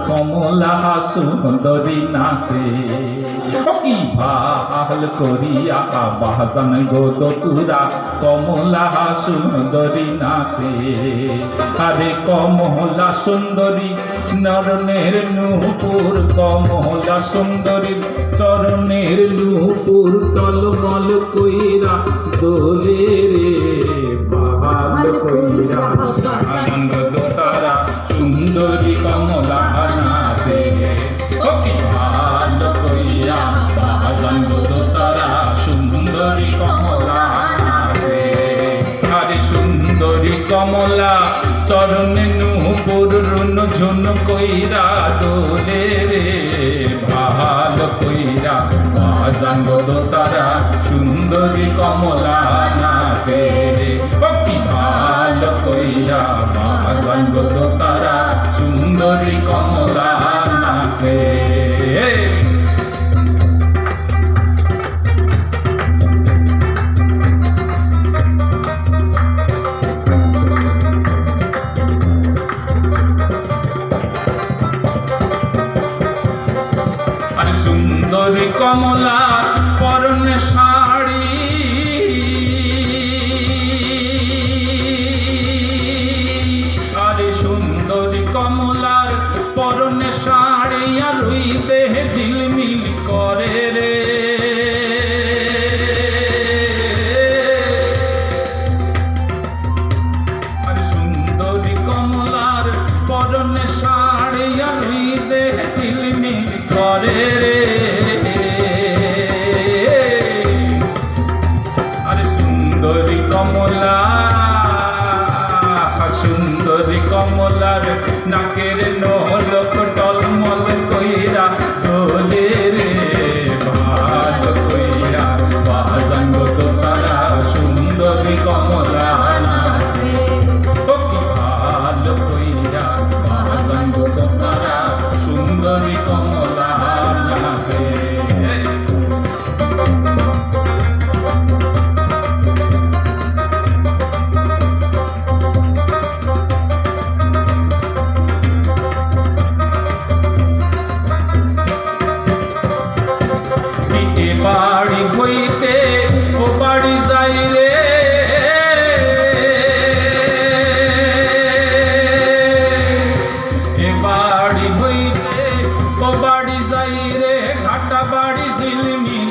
কমলা সুন্দরী নাচে কি ভাল করিয়া বাজান গো তুরা কমলা সুন্দরী নাচে আরে কমলা সুন্দরী নরনের নূপুর কমলা সুন্দরী চরণের নূপুর টলমল কইরা দোলে রে ভাল কইরা আনন্দ তারা সুন্দরী কমলা নাচে ভাল কইরা আনন্দ তারা সুন্দরী কমলা নাচে আরে সুন্দরী কমলা চরণে নূপুর রুন ঝুন কইরা দোলে রে ভাল কইরা আনন্দ তারা সুন্দরী কমলা নাচে ভাল কইরা আনন্দ তারা সুন্দরী কমলা নাচে সুন্দরী কমলা পরনে শাড়ি আরে সুন্দরী কমলার পরনে শাড়ি আর ওই দেহে ঝিলমিল করে রে আরে সুন্দরী কমলার পরনে শাড়ি আর ওই দেহে ঝিলমিল করে রে সুন্দরী কমলা সুন্দরী কমলার নাকের নলক টলমল কইরা দোলে রে ভাল কইরা বাজান গো তারা সুন্দরী কমলা নাচে কি ভাল কইরা বাজান গো তারা সুন্দরী কমলা নাচে বাড়ি হইতে ও বাড়ি যাই রে এ বাড়ি হইতে ও বাড়ি যাই রে ঘাটা বাড়ি ঝিলমিল